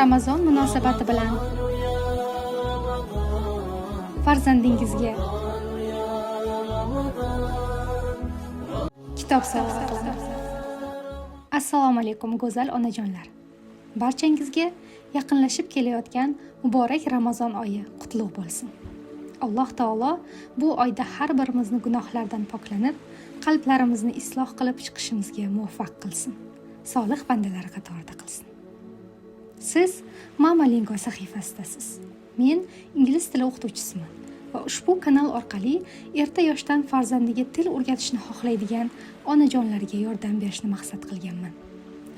Ramazon munosabati bilan farzandingizga kitob sovg'a qilaman. Assalomu alaykum go'zal onajonlar. Barchangizga yaqinlashib kelayotgan muborak Ramazon oyi qutlug' bo'lsin. Alloh taolo bu oyda har birimizni gunohlardan poklanib, qalblarimizni isloh qilib chiqishimizga muvaffaq qilsin. Solih bandalar qatorida qilsin. Siz Mama Lingo sahifasidasiz. Men ingliz tili o'qituvchisiman va ushbu kanal orqali erta yoshdan farzandiga til o'rgatishni xohlaydigan onajonlarga yordam berishni maqsad qilganman.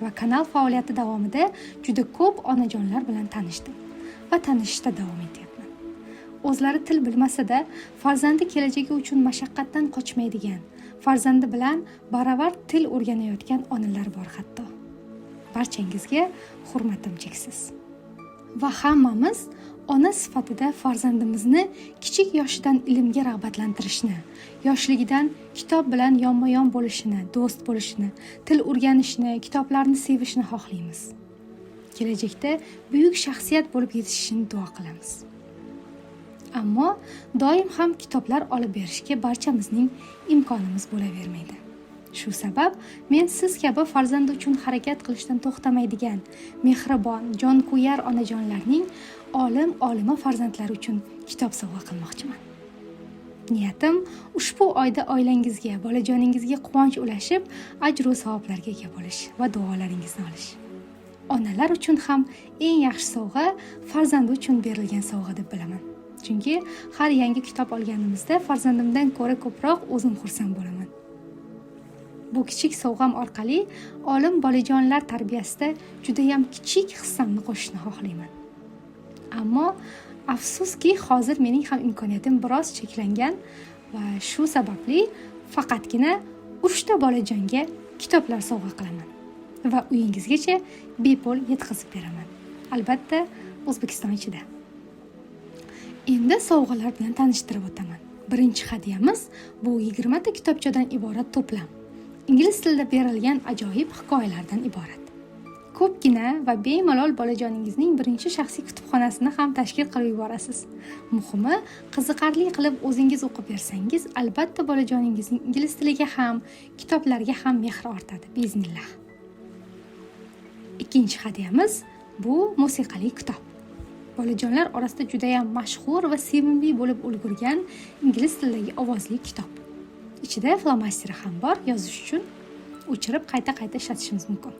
Va kanal faoliyati davomida juda ko'p onajonlar bilan tanishdim va tanishishda davom etyapman. O'zlari til bilmasa-da, farzandi kelajagi uchun mashaqqatdan qochmaydigan, farzandi bilan baravar til o'rganayotgan onalar bor hatto. Barchangizga hurmatim cheksiz. Va hammamiz ona sifatida farzandimizni kichik yoshidan ilmga rag'batlantirishni, yoshligidan kitob bilan yonma-yon bo'lishini, do'st bo'lishini, til o'rganishni, kitoblarni sevishni xohlaymiz. Kelajakda buyuk shaxsiyat bo'lib yetishishini duo qilamiz. Ammo doim ham kitoblar olib berishga barchamizning imkonimiz bo'lavermaydi. Shu sabab men siz kabi farzandi uchun harakat qilishdan to'xtamaydigan, mehribon, jonkuyar onajonlarning olima farzandlari uchun kitob sovg'a qilmoqchiman. Niyatim ushbu oyda oilangizga, bolajoningizga quvonch ulashib, ajr va savoblarga ega bo'lish va duolaringizni olish. Onalar uchun ham eng yaxshi sovg'a farzandi uchun berilgan sovg'a deb bilaman. Chunki har yangi kitob olganimizda farzandimdan ko'ra ko'proq o'zim xursand bo'laman. Bu kichik sovg'am orqali olim bolajonlar tarbiyasida juda ham kichik hissamni qo'shishni xohlayman. Ammo afsuski hozir mening ham imkoniyatim biroz cheklangan va shu sababli faqatgina 3 ta bolajonga kitoblar sovg'a qilaman va uyingizgacha bepul yetkazib beraman. Albatta, O'zbekiston ichida. Endi sovg'alar bilan tanishtirib o'taman. Birinchi hadyamiz bu 20 ta kitobchadan iborat to'plam. Ingliz tilida berilgan ajoyib hikoyalardan iborat. Ko'pgina va bemalol bolajoningizning birinchi shaxsiy kutubxonasini ham tashkil qilib yuborasiz. Muhimi, qiziqarli qilib o'zingiz o'qib bersangiz, albatta bolajoningizning ingliz tiliga ham, kitoblarga ham mehri ortadi, biiznillah. Ikkinchi hadyamiz bu musiqali kitob. Bolajonlar orasida juda ham mashhur va sevimli bo'lib ulgurgan ingliz tilidagi ovozli kitob. Ichida flomasteri ham bor, yozish uchun o'chirib qayta-qayta ishlatishimiz mumkin.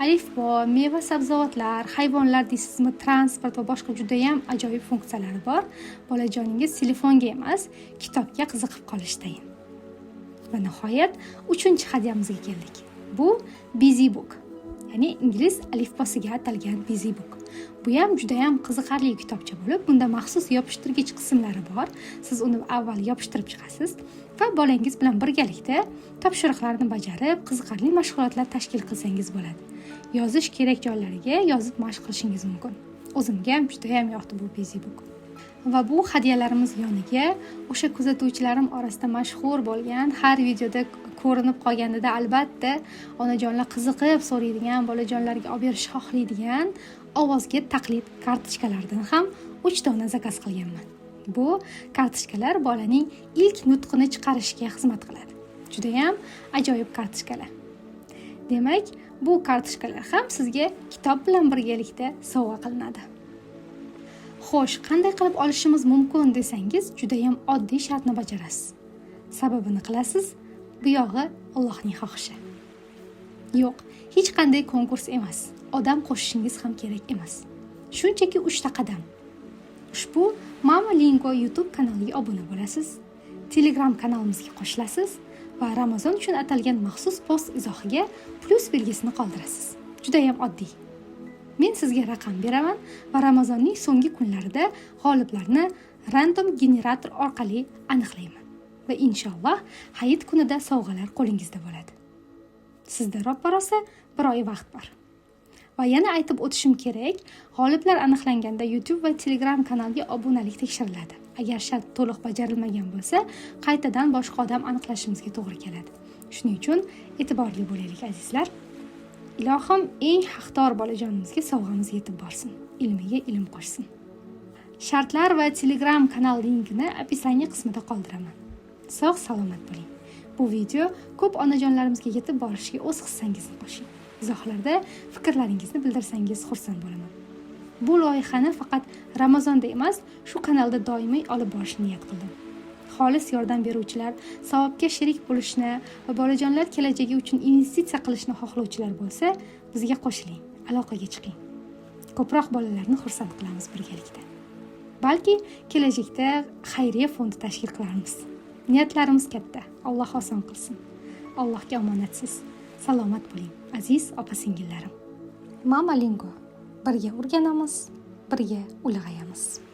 Alifbo, meva sabzavotlar, hayvonlar deysizmi, transport va boshqa juda ham ajoyib funksiyalari bor. Bolajoningiz telefonga emas, kitobga qiziqib qolishdayin. Va nihoyat 3-chi hadyamizga keldik. Bu Busy Book, ya'ni ingliz alifbosiga atalgan Busy Book. Bu ham juda ham qiziqarli kitobcha bo'lib, bunda maxsus yopishtirgich qismlari bor. Siz uni avval yopishtirib chiqasiz va bolangiz bilan birgalikda topshiriqlarni bajarib, qiziqarli mashg'ulotlar tashkil qilsangiz bo'ladi. Yozish kerak joylariga yozib mashq qilishingiz mumkin. O'zimga ham juda ham yoqdi bu Busy Book. Va bu hadyalarimiz yoniga o'sha kuzatuvchilarim orasida mashhur bo'lgan, har videoda ko'rinib qolganida albatta onajonlar qiziqib so'raydigan, bolajonlarga olib berishni xohlaydigan ovozga taqlid kartochkalardan ham 3 dona zakaz qilganman. Bu kartochkalar bolaning ilk nutqini chiqarishga xizmat qiladi. Juda ham ajoyib kartochkalar. Demak, bu kartochkalar ham sizga kitob bilan birgalikda sovg'a qilinadi. Xo'sh, qanday qilib olishimiz mumkin desangiz, juda ham oddiy shartni bajarasiz. Sababini qilasiz, bu yog'i Allohning xohishi. Yo'q, hech qanday konkurs emas. Odam qo'shishingiz ham kerak emas. Shunchaki 3 ta qadam. Ushbu Mama Lingo YouTube kanaliga obuna bo'lasiz, Telegram kanalimizga qo'shilasiz va Ramazon uchun atalgan maxsus post izohiga plus belgisini qoldirasiz. Juda ham oddiy. Men sizga raqam beraman va Ramazonning so'nggi kunlarida g'oliblarni random generator orqali aniqlayman. Va inshaalloh hayit kunida sovg'alar qo'lingizda bo'ladi. Sizda ro'parosa 1 oy vaqt bor. Va yana aytib o'tishim kerak, g'oliblar aniqlanganda YouTube va Telegram kanalga obunalik tekshiriladi. Agar shart to'liq bajarilmagan bo'lsa, qaytadan boshqa odam aniqlashimizga to'g'ri keladi. Shuning uchun e'tiborli bo'laylik azizlar. Ilohim eng haqdor bolajonimizga sovg'amiz yetib borsin, ilmiga ilm qo'shsin. Shartlar va Telegram kanal linkini opisiya qismida qoldiraman. Sog' salomat bo'ling. Bu video ko'p onajonlarimizga yetib borishiga o'z hissangizni qo'shing. Izohlarda fikrlaringizni bildirsangiz xursand bo'laman. Bu loyihani faqat Ramazonda emas, shu kanalda doimiy olib borishni niyat qildim. Xolis yordam beruvchilar, savobga sherik bo'lishni va bolajonlar kelajagi uchun investitsiya qilishni xohlovchilar bo'lsa, bizga qo'shiling, aloqaga chiqing. Ko'proq bolalarni xursand qilamiz birgalikda. Balki kelajakda xayriya fondi tashkil qilamiz. Niyatlarimiz katta. Alloh oson qilsin. Allohga omonatsiz. Salomat bo'ling, aziz opa-singillarim. Mama Lingo. Birga o'rganamiz, birga ulg'ayamiz.